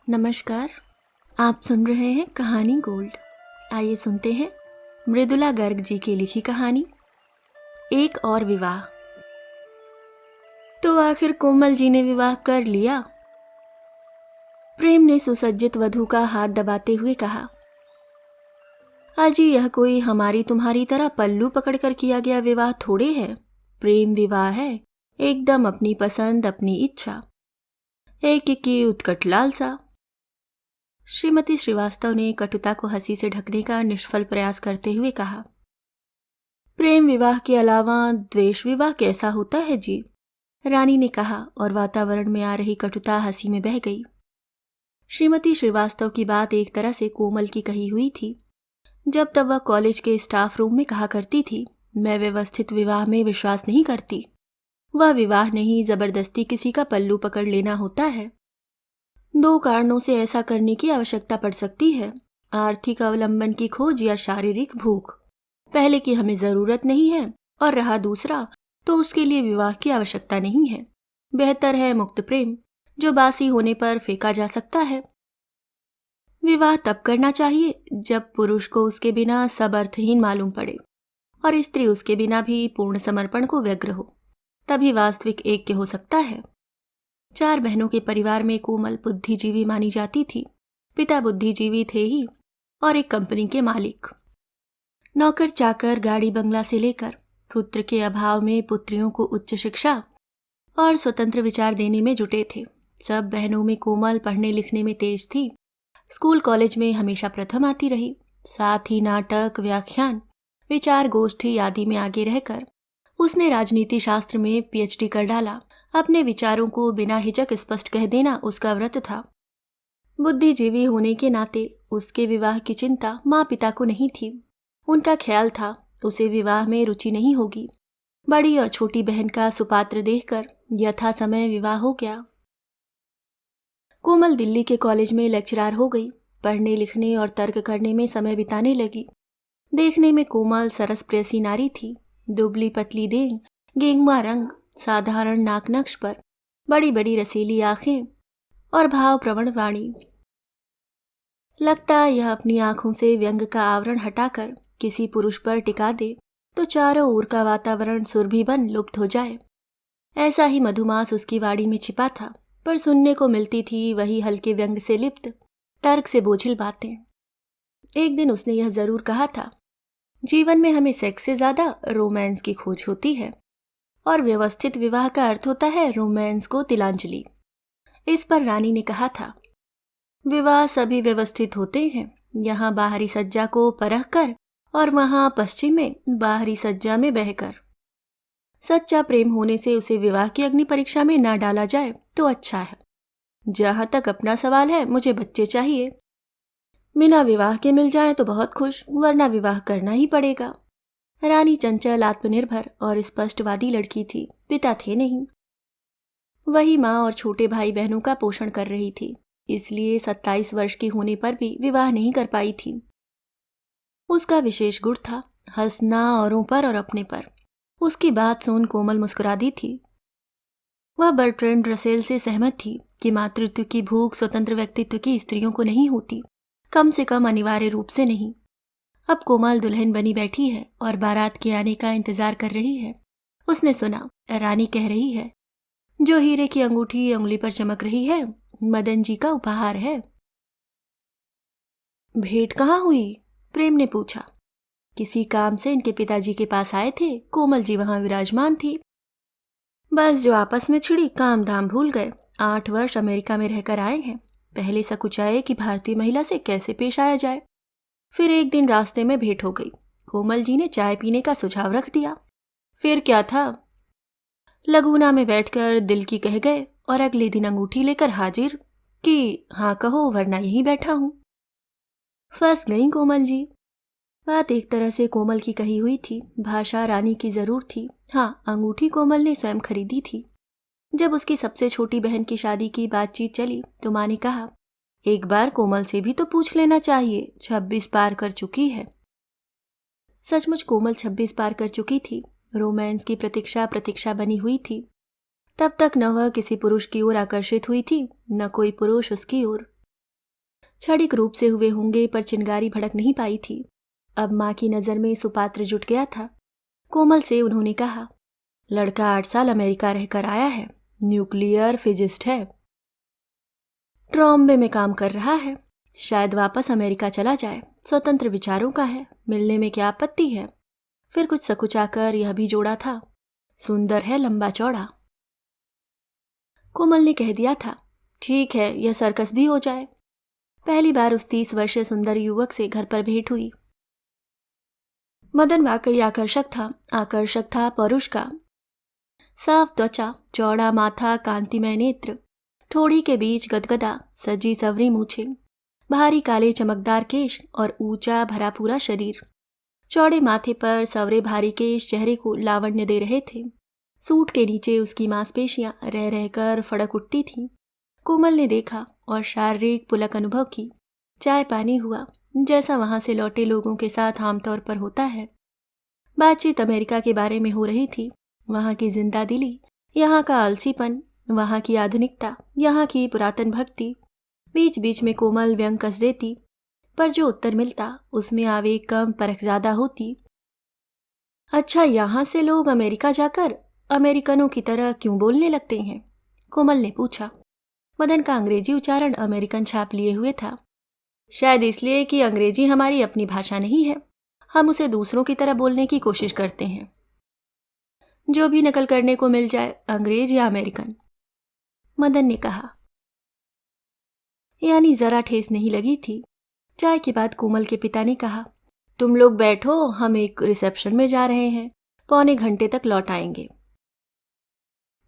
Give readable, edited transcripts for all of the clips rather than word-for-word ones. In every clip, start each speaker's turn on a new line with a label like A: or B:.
A: नमस्कार। आप सुन रहे हैं कहानी गोल्ड। आइए सुनते हैं मृदुला गर्ग जी की लिखी कहानी एक और विवाह। तो आखिर कोमल जी ने विवाह कर लिया। प्रेम ने सुसज्जित वधू का हाथ दबाते हुए कहा, अजी यह कोई हमारी तुम्हारी तरह पल्लू पकड़कर किया गया विवाह थोड़े है। प्रेम विवाह है, एकदम अपनी पसंद अपनी इच्छा, एक की उत्कट लालसा। श्रीमती श्रीवास्तव ने कटुता को हंसी से ढकने का निष्फल प्रयास करते हुए कहा, प्रेम विवाह के अलावा द्वेष विवाह कैसा होता है जी? रानी ने कहा और वातावरण में आ रही कटुता हंसी में बह गई। श्रीमती श्रीवास्तव की बात एक तरह से कोमल की कही हुई थी। जब तब वह कॉलेज के स्टाफ रूम में कहा करती थी, मैं व्यवस्थित विवाह में विश्वास नहीं करती। वह विवाह नहीं, जबरदस्ती किसी का पल्लू पकड़ लेना होता है। दो कारणों से ऐसा करने की आवश्यकता पड़ सकती है, आर्थिक अवलंबन की खोज या शारीरिक भूख। पहले की हमें जरूरत नहीं है और रहा दूसरा तो उसके लिए विवाह की आवश्यकता नहीं है। बेहतर है मुक्त प्रेम, जो बासी होने पर फेंका जा सकता है। विवाह तब करना चाहिए जब पुरुष को उसके बिना सब अर्थहीन मालूम पड़े और स्त्री उसके बिना भी पूर्ण समर्पण को व्यग्र हो, तभी वास्तविक ऐक्य हो सकता है। 4 बहनों के परिवार में कोमल बुद्धिजीवी मानी जाती थी। पिता बुद्धिजीवी थे ही और एक कंपनी के मालिक। नौकर चाकर गाड़ी बंगला से लेकर पुत्र के अभाव में पुत्रियों को उच्च शिक्षा और स्वतंत्र विचार देने में जुटे थे। सब बहनों में कोमल पढ़ने लिखने में तेज थी। स्कूल कॉलेज में हमेशा प्रथम आती रही। साथ ही नाटक, व्याख्यान, विचार गोष्ठी आदि में आगे रहकर उसने राजनीति शास्त्र में पीएचडी कर डाला। अपने विचारों को बिना हिचक स्पष्ट कह देना उसका व्रत था। बुद्धिजीवी होने के नाते उसके विवाह की चिंता माँ पिता को नहीं थी। उनका ख्याल था उसे विवाह में रुचि नहीं होगी। बड़ी और छोटी बहन का सुपात्र देखकर यथा समय विवाह हो गया। कोमल दिल्ली के कॉलेज में लेक्चरार हो गई। पढ़ने लिखने और तर्क करने में समय बिताने लगी। देखने में कोमल सरस प्रेसी नारी थी। दुबली पतली देह, गेंगुआ रंग, साधारण नाक नक्श पर बड़ी बड़ी रसीली आंखें और भाव प्रवण वाणी। लगता यह अपनी आंखों से व्यंग का आवरण हटाकर किसी पुरुष पर टिका दे तो चारों ओर का वातावरण सुरभि बन लुप्त हो जाए। ऐसा ही मधुमास उसकी वाणी में छिपा था, पर सुनने को मिलती थी वही हल्के व्यंग से लिप्त, तर्क से बोझिल बातें। एक दिन उसने यह जरूर कहा था, जीवन में हमें सेक्स से ज्यादा रोमांस की खोज होती है और व्यवस्थित विवाह का अर्थ होता है रोमांस को तिलांजलि। इस पर रानी ने कहा था, विवाह सभी व्यवस्थित होते हैं, यहाँ बाहरी सज्जा को परख कर और वहाँ पश्चिम में बाहरी सज्जा में बहकर। सच्चा प्रेम होने से उसे विवाह की अग्नि परीक्षा में ना डाला जाए तो अच्छा है। जहां तक अपना सवाल है, मुझे बच्चे चाहिए। बिना विवाह के मिल जाए तो बहुत खुश, वरना विवाह करना ही पड़ेगा। रानी चंचल, आत्मनिर्भर और स्पष्टवादी लड़की थी। पिता थे नहीं। वही माँ और छोटे भाई बहनों का पोषण कर रही थी, इसलिए 27 वर्ष की होने पर भी विवाह नहीं कर पाई थी। उसका विशेष गुण था हंसना औरों पर और अपने पर। उसकी बात सुन कोमल मुस्कुरा दी थी। वह बर्ट्रैंड रसेल से सहमत थी कि मातृत्व की भूख स्वतंत्र व्यक्तित्व की स्त्रियों को नहीं होती, कम से कम अनिवार्य रूप से नहीं। अब कोमल दुल्हन बनी बैठी है और बारात के आने का इंतजार कर रही है। उसने सुना रानी कह रही है, जो हीरे की अंगूठी उंगली पर चमक रही है, मदन जी का उपहार है। भेंट कहाँ हुई? प्रेम ने पूछा। किसी काम से इनके पिताजी के पास आए थे, कोमल जी वहां विराजमान थी। बस जो आपस में छिड़ी काम धाम भूल गए। 8 वर्ष अमेरिका में रहकर आए हैं। पहले सकुचाए कि भारतीय महिला से कैसे पेश आया जाए। फिर एक दिन रास्ते में भेंट हो गई। कोमल जी ने चाय पीने का सुझाव रख दिया। फिर क्या था, लगूना में बैठकर दिल की कह गए और अगले दिन अंगूठी लेकर हाजिर कि हाँ कहो वरना यहीं बैठा हूं। फंस गई कोमल जी। बात एक तरह से कोमल की कही हुई थी, भाषा रानी की जरूर थी। हाँ, अंगूठी कोमल ने स्वयं खरीदी थी। जब उसकी सबसे छोटी बहन की शादी की बातचीत चली तो माँ ने कहा, एक बार कोमल से भी तो पूछ लेना चाहिए, 26 पार कर चुकी है। सचमुच कोमल 26 पार कर चुकी थी। रोमांस की प्रतीक्षा बनी हुई थी। तब तक न वह किसी पुरुष की ओर आकर्षित हुई थी, न कोई पुरुष उसकी ओर। क्षणिक रूप से हुए होंगे, पर चिंगारी भड़क नहीं पाई थी। अब माँ की नज़र में सुपात्र जुट गया था। कोमल से उन्होंने कहा, लड़का 8 साल अमेरिका रहकर आया है, न्यूक्लियर फिजिस्ट है, ट्रॉम्बे में काम कर रहा है, शायद वापस अमेरिका चला जाए, स्वतंत्र विचारों का है, मिलने में क्या आपत्ति है। फिर कुछ सकुचाकर यह भी जोड़ा था, सुंदर है, लंबा चौड़ा। कोमल ने कह दिया था, ठीक है, यह सर्कस भी हो जाए। पहली बार उस 30 वर्षीय सुंदर युवक से घर पर भेंट हुई। मदन वाकई आकर्षक था पौरुष का। साफ त्वचा, चौड़ा माथा, कांतिमय नेत्र, ठोड़ी के बीच गदगदा, सजी सवरी मूछें, भारी काले चमकदार केश और ऊंचा भरा पूरा शरीर। चौड़े माथे पर सवरे भारी केश चेहरे को लावण्य दे रहे थे। सूट के नीचे उसकी मांसपेशियां रह रहकर फड़क उठती थीं। कोमल ने देखा और शारीरिक पुलक अनुभव की। चाय पानी हुआ, जैसा वहां से लौटे लोगों के साथ आमतौर पर होता है। बातचीत अमेरिका के बारे में हो रही थी। वहां की जिंदा दिली, यहाँ का आलसीपन, वहां की आधुनिकता, यहाँ की पुरातन भक्ति। बीच बीच में कोमल व्यंग कस देती, पर जो उत्तर मिलता उसमें आवेग कम, परख ज्यादा होती। अच्छा, यहाँ से लोग अमेरिका जाकर अमेरिकनों की तरह क्यों बोलने लगते हैं? कोमल ने पूछा। मदन का अंग्रेजी उच्चारण अमेरिकन छाप लिए हुए था। शायद इसलिए कि अंग्रेजी हमारी अपनी भाषा नहीं है, हम उसे दूसरों की तरह बोलने की कोशिश करते हैं। जो भी नकल करने को मिल जाए, अंग्रेज या अमेरिकन, मदन ने कहा। यानी जरा ठेस नहीं लगी थी। चाय के बाद कोमल के पिता ने कहा, तुम लोग बैठो, हम एक रिसेप्शन में जा रहे हैं, पौने घंटे तक लौट आएंगे।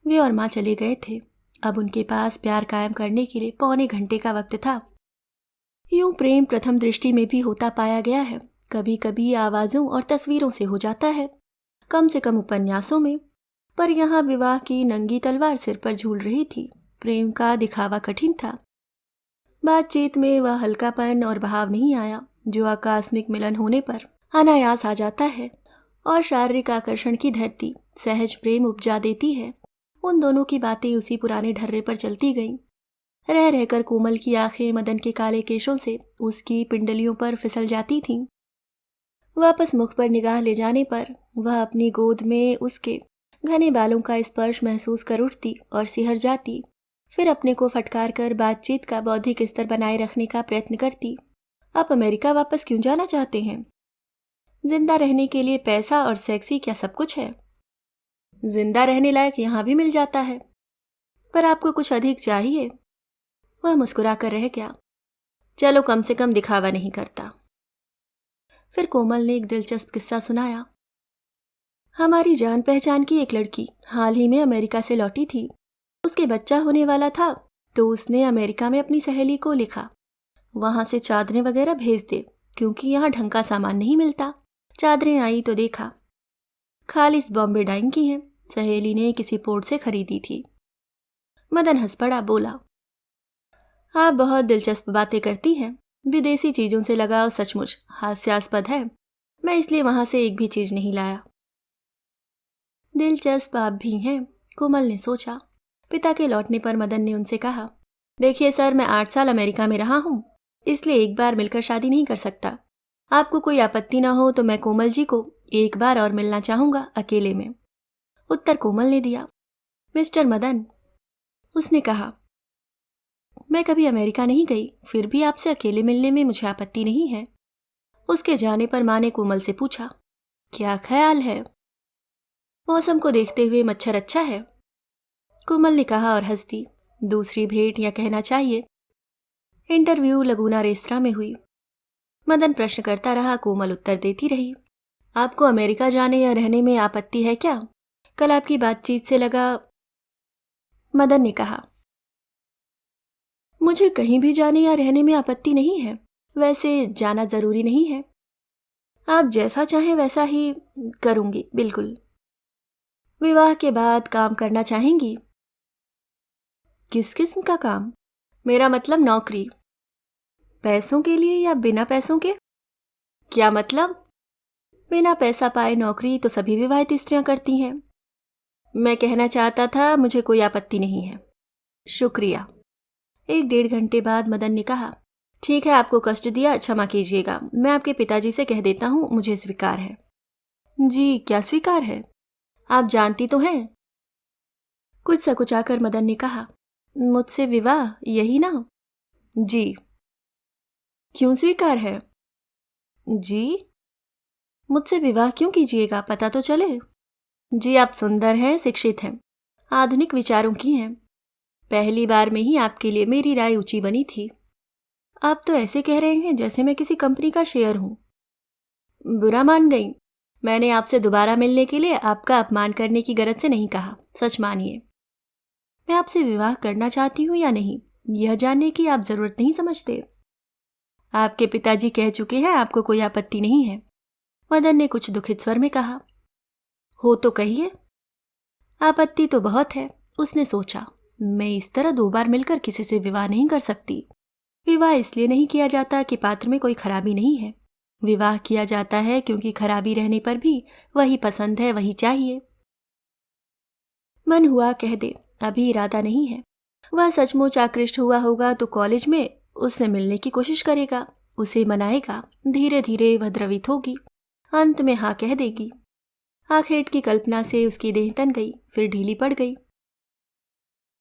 A: वे और माँ चले गए थे। अब उनके पास प्यार कायम करने के लिए पौने घंटे का वक्त था। यूं प्रेम प्रथम दृष्टि में भी होता पाया गया है, कभी कभी आवाज़ों और तस्वीरों से हो जाता है, कम से कम उपन्यासों में, पर यहाँ विवाह की नंगी तलवार सिर पर झूल रही थी। प्रेम का दिखावा कठिन था। बातचीत में वह हल्कापन और भाव नहीं आया जो आकस्मिक मिलन होने पर अनायास आ जाता है, और शारीरिक आकर्षण की धरती सहज प्रेम उपजा देती है। उन दोनों की बातें उसी पुराने ढर्रे पर चलती गईं। रह रहकर कोमल की आंखें मदन के काले केशों से उसकी पिंडलियों पर फिसल जाती थीं। वापस मुख पर निगाह ले जाने पर वह अपनी गोद में उसके घने बालों का स्पर्श महसूस कर उठती और सिहर जाती। फिर अपने को फटकार कर बातचीत का बौद्धिक स्तर बनाए रखने का प्रयत्न करती। आप अमेरिका वापस क्यों जाना चाहते हैं? जिंदा रहने के लिए पैसा और सेक्सी क्या सब कुछ है? जिंदा रहने लायक यहाँ भी मिल जाता है, पर आपको कुछ अधिक चाहिए। वह मुस्कुराकर रह गया। चलो, कम से कम दिखावा नहीं करता। फिर कोमल ने एक दिलचस्प किस्सा सुनाया। हमारी जान पहचान की एक लड़की हाल ही में अमेरिका से लौटी थी। उसके बच्चा होने वाला था, तो उसने अमेरिका में अपनी सहेली को लिखा, वहां से चादरें वगैरह भेज दे, क्योंकि यहाँ ढंग का सामान नहीं मिलता। चादरें आई तो देखा, खालिस बॉम्बे डाइंग की हैं, सहेली ने किसी पोर्ट से खरीदी थी। मदन हंस पड़ा, बोला, आप बहुत दिलचस्प बातें करती हैं। विदेशी चीजों से लगाव सचमुच हास्यास्पद है। मैं इसलिए वहां से एक भी चीज नहीं लाया। दिलचस्प आप भी हैं, कोमल ने सोचा। पिता के लौटने पर मदन ने उनसे कहा, देखिए सर, मैं 8 साल अमेरिका में रहा हूं, इसलिए एक बार मिलकर शादी नहीं कर सकता। आपको कोई आपत्ति ना हो तो मैं कोमल जी को एक बार और मिलना चाहूंगा, अकेले में। उत्तर कोमल ने दिया। मिस्टर मदन, उसने कहा, मैं कभी अमेरिका नहीं गई, फिर भी आपसे अकेले मिलने में मुझे आपत्ति नहीं है। उसके जाने पर माँ ने कोमल से पूछा, क्या ख्याल है? मौसम को देखते हुए मच्छर अच्छा है, कोमल ने कहा और हंस दी। दूसरी भेंट या कहना चाहिए इंटरव्यू लगूना रेस्तरां में हुई। मदन प्रश्न करता रहा, कोमल उत्तर देती रही। आपको अमेरिका जाने या रहने में आपत्ति है क्या? कल आपकी बातचीत से लगा। मदन ने कहा, मुझे कहीं भी जाने या रहने में आपत्ति नहीं है, वैसे जाना जरूरी नहीं है। आप जैसा चाहें वैसा ही करूंगी, बिल्कुल। विवाह के बाद काम करना चाहेंगी? किस किस्म का काम? मेरा मतलब नौकरी। पैसों के लिए या बिना पैसों के? क्या मतलब? बिना पैसा पाए नौकरी तो सभी विवाहित स्त्रियां करती हैं। मैं कहना चाहता था, मुझे कोई आपत्ति नहीं है। शुक्रिया। 1-1.5 घंटे बाद मदन ने कहा, ठीक है, आपको कष्ट दिया, क्षमा कीजिएगा। मैं आपके पिताजी से कह देता हूँ, मुझे स्वीकार है। जी, क्या स्वीकार है? आप जानती तो हैं। कुछ सकुचाकर मदन ने कहा, मुझसे विवाह, यही ना? जी। क्यों स्वीकार है? जी। मुझसे विवाह क्यों कीजिएगा, पता तो चले। जी, आप सुंदर हैं, शिक्षित हैं, आधुनिक विचारों की हैं। पहली बार में ही आपके लिए मेरी राय ऊंची बनी थी। आप तो ऐसे कह रहे हैं जैसे मैं किसी कंपनी का शेयर हूं। बुरा मान गई। मैंने आपसे दोबारा मिलने के लिए आपका अपमान करने की गरज से नहीं कहा, सच मानिए। मैं आपसे विवाह करना चाहती हूँ या नहीं, यह जानने की आप जरूरत नहीं समझते। आपके पिताजी कह चुके हैं आपको कोई आपत्ति नहीं है, मदन ने कुछ दुखित स्वर में कहा। हो तो कहिए। आपत्ति तो बहुत है, उसने सोचा। मैं इस तरह 2 बार मिलकर किसी से विवाह नहीं कर सकती। विवाह इसलिए नहीं किया जाता कि पात्र में कोई खराबी नहीं है। विवाह किया जाता है क्योंकि खराबी रहने पर भी वही पसंद है, वही चाहिए। मन हुआ कह दे, अभी इरादा नहीं है। वह सचमुच आकृष्ट हुआ होगा तो कॉलेज में उससे मिलने की कोशिश करेगा, उसे मनाएगा। धीरे धीरे वह द्रवित होगी, अंत में हाँ कह देगी। आखेट की कल्पना से उसकी देह तन गई, फिर ढीली पड़ गई।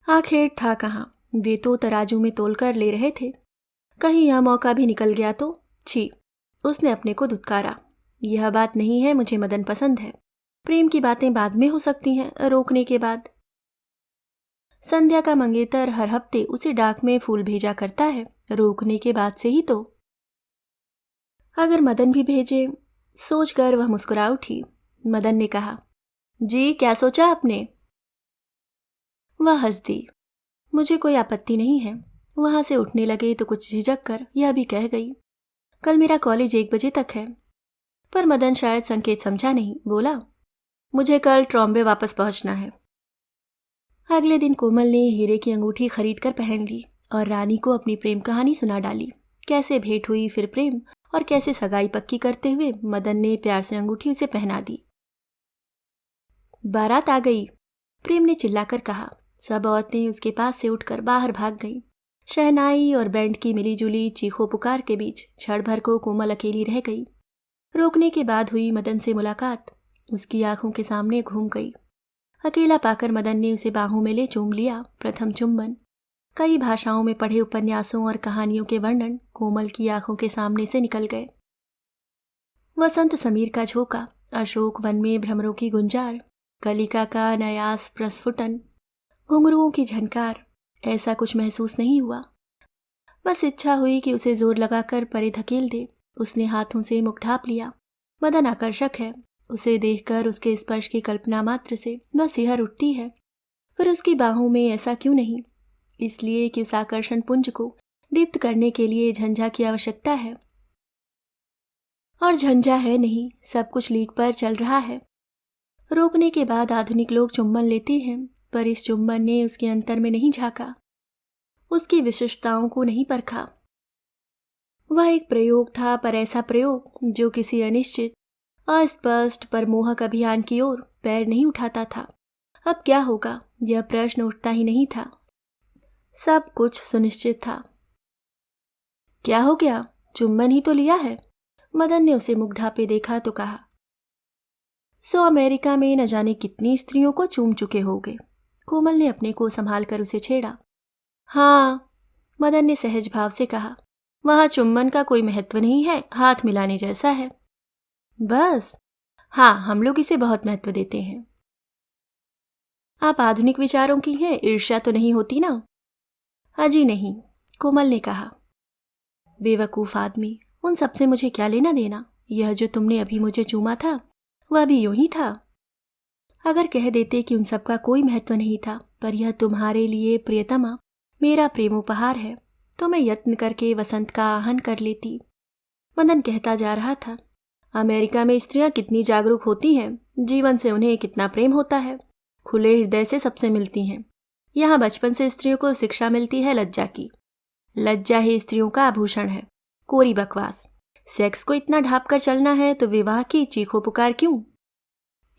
A: आखेट था कहाँ, वे तो तराजू में तोल कर ले रहे थे। कहीं यह मौका भी निकल गया तो। छी, उसने अपने को धुतकारा। यह बात नहीं है, मुझे मदन पसंद है। प्रेम की बातें बाद में हो सकती हैं, रोकने के बाद। संध्या का मंगेतर हर हफ्ते उसे डाक में फूल भेजा करता है, रोकने के बाद से ही तो। अगर मदन भी भेजे, सोचकर वह मुस्कुरा उठी। मदन ने कहा, जी क्या सोचा आपने? वह हंस दी। मुझे कोई आपत्ति नहीं है। वहां से उठने लगे तो कुछ झिझक कर यह भी कह गई, कल मेरा कॉलेज 1 बजे तक है। पर मदन शायद संकेत समझा नहीं, बोला, मुझे कल ट्रॉम्बे वापस पहुंचना है। अगले दिन कोमल ने हीरे की अंगूठी खरीद कर पहन ली और रानी को अपनी प्रेम कहानी सुना डाली। कैसे भेंट हुई, फिर प्रेम, और कैसे सगाई पक्की करते हुए मदन ने प्यार से अंगूठी उसे पहना दी। बारात आ गई, प्रेम ने चिल्लाकर कहा। सब औरतें उसके पास से उठकर बाहर भाग गईं। शहनाई और बैंड की मिलीजुली चीखों पुकार के बीच क्षण भर को कोमल अकेली रह गई। रोकने के बाद हुई मदन से मुलाकात उसकी आंखों के सामने घूम गई। अकेला पाकर मदन ने उसे बाहों में ले चूम लिया। प्रथम चुंबन। कई भाषाओं में पढ़े उपन्यासों और कहानियों के वर्णन कोमल की आंखों के सामने से निकल गए। वसंत समीर का झोंका, अशोक वन में भ्रमरों की गुंजार, कलिका का नयास प्रस्फुटन, घुंघरुओं की झनकार, ऐसा कुछ महसूस नहीं हुआ। बस इच्छा हुई कि उसे जोर लगाकर परे धकेल दे। उसने हाथों से मुख ढांप लिया। मदन आकर्षक है, उसे देखकर उसके स्पर्श की कल्पना मात्र से बस सिहर उठती है। फिर उसकी बाहों में ऐसा क्यों नहीं? इसलिए कि उस आकर्षण पुंज को दीप्त करने के लिए झंझा की आवश्यकता है, और झंझा है नहीं, सब कुछ लीक पर चल रहा है। रोकने के बाद आधुनिक लोग चुंबन लेते हैं, पर इस चुंबन ने उसके अंतर में नहीं झांका, उसकी विशिष्टताओं को नहीं परखा। वह एक प्रयोग था, पर ऐसा प्रयोग जो किसी अनिश्चित, अस्पष्ट पर मोहक अभियान की ओर पैर नहीं उठाता था। अब क्या होगा, यह प्रश्न उठता ही नहीं था। सब कुछ सुनिश्चित था। क्या हो गया, चुंबन ही तो लिया है। मदन ने उसे मुख ढांपे देखा तो कहा, सो अमेरिका में न जाने कितनी स्त्रियों को चूम चुके होगे। कोमल ने अपने को संभाल कर उसे छेड़ा। हाँ, मदन ने सहज भाव से कहा, वहां चुंबन का कोई महत्व नहीं है, हाथ मिलाने जैसा है बस। हाँ, हम लोग इसे बहुत महत्व देते हैं। आप आधुनिक विचारों की हैं, ईर्ष्या तो नहीं होती ना? अजी नहीं, कोमल ने कहा। बेवकूफ आदमी, उन सबसे मुझे क्या लेना देना? यह जो तुमने अभी मुझे चूमा था वह भी यूं ही था। अगर कह देते कि उन सब का कोई महत्व नहीं था, पर यह तुम्हारे लिए प्रियतमा मेरा प्रेमोपहार है, तो मैं यत्न करके वसंत का आहन कर लेती। मदन कहता जा रहा था, अमेरिका में स्त्रियां कितनी जागरूक होती हैं, जीवन से उन्हें कितना प्रेम होता है, खुले हृदय से सबसे मिलती हैं। यहाँ बचपन से स्त्रियों को शिक्षा मिलती है लज्जा की। लज्जा ही स्त्रियों का आभूषण है। कोरी बकवास। सेक्स को इतना ढांप कर चलना है तो विवाह की चीखो पुकार क्यों?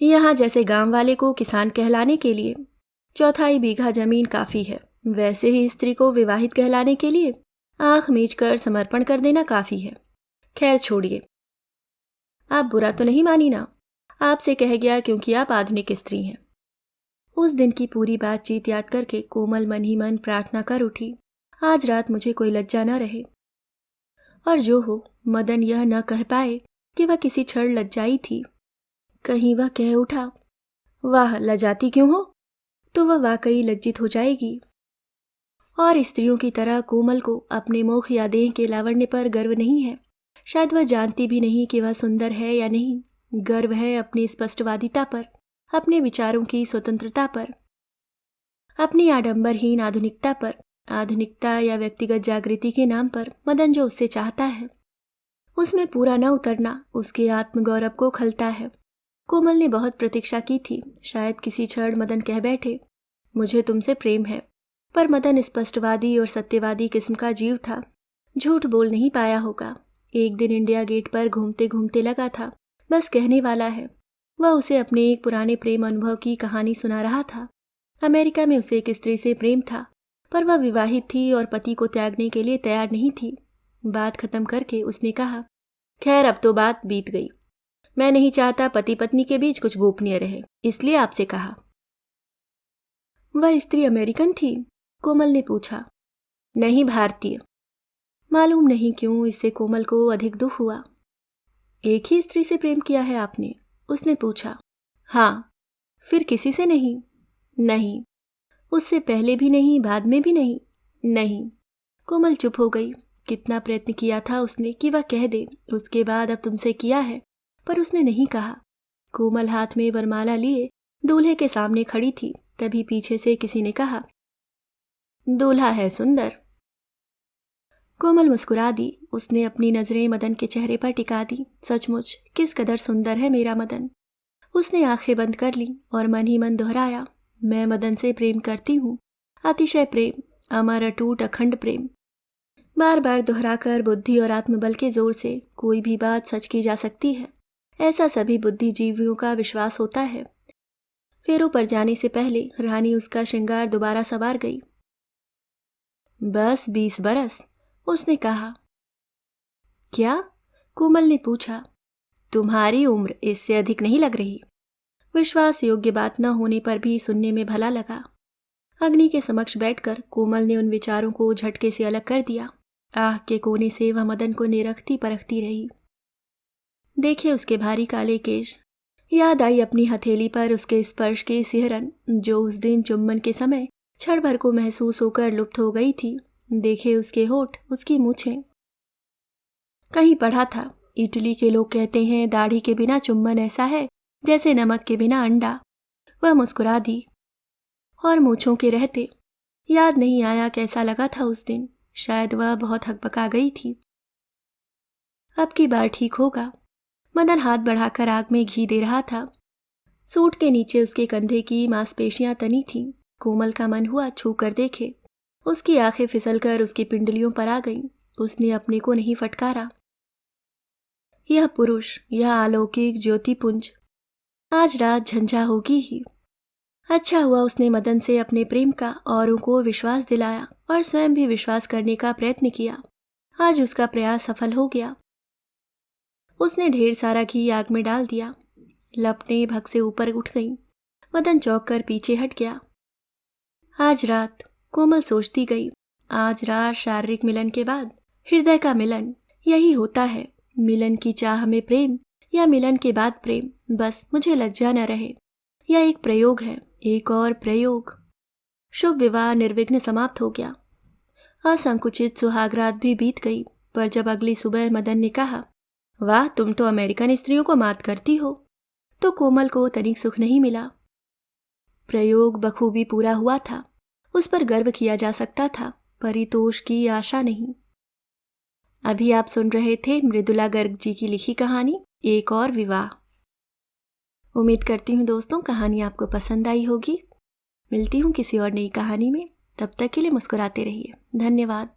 A: यहाँ जैसे गांव वाले को किसान कहलाने के लिए 1/4 बीघा जमीन काफी है, वैसे ही स्त्री को विवाहित कहलाने के लिए आंख मीच कर समर्पण कर देना काफी है। खैर छोड़िए, आप बुरा तो नहीं मानी ना? आपसे कह गया क्योंकि आप आधुनिक स्त्री हैं। उस दिन की पूरी बातचीत याद करके कोमल मन ही मन प्रार्थना कर उठी, आज रात मुझे कोई लज्जा न रहे। और जो हो, मदन यह न कह पाए कि वह किसी क्षण लज्जाई थी। कहीं वह कह उठा, वाह लजाती क्यों हो, तो वह वाकई लज्जित हो जाएगी। और स्त्रियों की तरह कोमल को अपने मुख या देह के लावण्य पर गर्व नहीं है। शायद वह जानती भी नहीं कि वह सुंदर है या नहीं। गर्व है अपनी स्पष्टवादिता पर, अपने विचारों की स्वतंत्रता पर, अपनी आडंबरहीन आधुनिकता पर। आधुनिकता या व्यक्तिगत जागृति के नाम पर मदन जो उससे चाहता है, उसमें पूरा न उतरना उसके आत्मगौरव को खलता है। कोमल ने बहुत प्रतीक्षा की थी, शायद किसी क्षण मदन कह बैठे, मुझे तुमसे प्रेम है। पर मदन स्पष्टवादी और सत्यवादी किस्म का जीव था, झूठ बोल नहीं पाया होगा। एक दिन इंडिया गेट पर घूमते घूमते लगा था, बस कहने वाला है। वह उसे अपने एक पुराने प्रेम अनुभव की कहानी सुना रहा था। अमेरिका में उसे एक स्त्री से प्रेम था, पर वह विवाहित थी और पति को त्यागने के लिए तैयार नहीं थी। बात खत्म करके उसने कहा, खैर अब तो बात बीत गई। मैं नहीं चाहता पति पत्नी के बीच कुछ गोपनीय रहे, इसलिए आपसे कहा। वह स्त्री अमेरिकन थी? कोमल ने पूछा। नहीं, भारतीय। मालूम नहीं क्यों इससे कोमल को अधिक दुख हुआ। एक ही स्त्री से प्रेम किया है आपने? उसने पूछा। हाँ। फिर किसी से नहीं? नहीं। उससे पहले भी नहीं, बाद में भी नहीं? नहीं। कोमल चुप हो गई। कितना प्रयत्न किया था उसने कि वह कह दे, उसके बाद अब तुमसे किया है, पर उसने नहीं कहा। कोमल हाथ में वरमाला लिए दूल्हे के सामने खड़ी थी, तभी पीछे से किसी ने कहा, दूल्हा है सुंदर। कोमल मुस्कुरा दी। उसने अपनी नजरें मदन के चेहरे पर टिका दी। सचमुच किस कदर सुंदर है मेरा मदन। उसने आंखें बंद कर ली और मन ही मन दोहराया, मैं मदन से प्रेम करती हूँ, अतिशय प्रेम, अमर अटूट अखंड प्रेम। बार बार दोहराकर बुद्धि और आत्मबल के जोर से कोई भी बात सच की जा सकती है, ऐसा सभी बुद्धिजीवियों का विश्वास होता है। फेरों पर जाने से पहले रानी उसका श्रृंगार दोबारा संवार गई। बस 20 बरस, उसने कहा। क्या? कोमल ने पूछा। तुम्हारी उम्र इससे अधिक नहीं लग रही। विश्वास योग्य बात न होने पर भी सुनने में भला लगा। अग्नि के समक्ष बैठकर कोमल ने उन विचारों को झटके से अलग कर दिया। आह के कोने से वह मदन को निरखती परखती रही। देखे उसके भारी काले केश, याद आई अपनी हथेली पर उसके स्पर्श की सिहरन जो उस दिन चुम्बन के समय क्षण भर को महसूस होकर लुप्त हो गई थी। देखे उसके होठ, उसकी मूछें। कहीं पढ़ा था, इटली के लोग कहते हैं दाढ़ी के बिना चुम्बन ऐसा है जैसे नमक के बिना अंडा। वह मुस्कुरा दी। और मूछों के रहते याद नहीं आया कैसा लगा था उस दिन। शायद वह बहुत हकबका गई थी। अब की बार ठीक होगा। मदन हाथ बढ़ाकर आग में घी दे रहा था। सूट के नीचे उसके कंधे की मांसपेशियां तनी थीं। कोमल का मन हुआ छू कर देखे। उसकी आंखें फिसलकर उसकी पिंडलियों पर आ गईं। उसने अपने को नहीं फटकारा। यह पुरुष, यह अलौकिक ज्योतिपुंज आज रात झंझा होगी ही। अच्छा हुआ उसने मदन से अपने प्रेम का औरों को विश्वास दिलाया और स्वयं भी विश्वास करने का प्रयत्न किया। आज उसका प्रयास सफल हो गया। उसने ढेर सारा घी आग में डाल दिया। लपटें भग से ऊपर उठ गईं। मदन चौंक कर पीछे हट गया। आज रात, कोमल सोचती गई, आज रात शारीरिक मिलन के बाद हृदय का मिलन। यही होता है, मिलन की चाह में प्रेम या मिलन के बाद प्रेम। बस मुझे लज्जा न रहे। यह एक प्रयोग है, एक और प्रयोग। शुभ विवाह निर्विघ्न समाप्त हो गया। असंकुचित सुहागरात भी बीत गई। पर जब अगली सुबह मदन ने कहा, वाह तुम तो अमेरिकन स्त्रियों को मात करती हो, तो कोमल को तनिक सुख नहीं मिला। प्रयोग बखूबी पूरा हुआ था। उस पर गर्व किया जा सकता था, परितोष की आशा नहीं। अभी आप सुन रहे थे मृदुला गर्ग जी की लिखी कहानी एक और विवाह। उम्मीद करती हूँ दोस्तों कहानी आपको पसंद आई होगी। मिलती हूँ किसी और नई कहानी में। तब तक के लिए मुस्कुराते रहिए। धन्यवाद।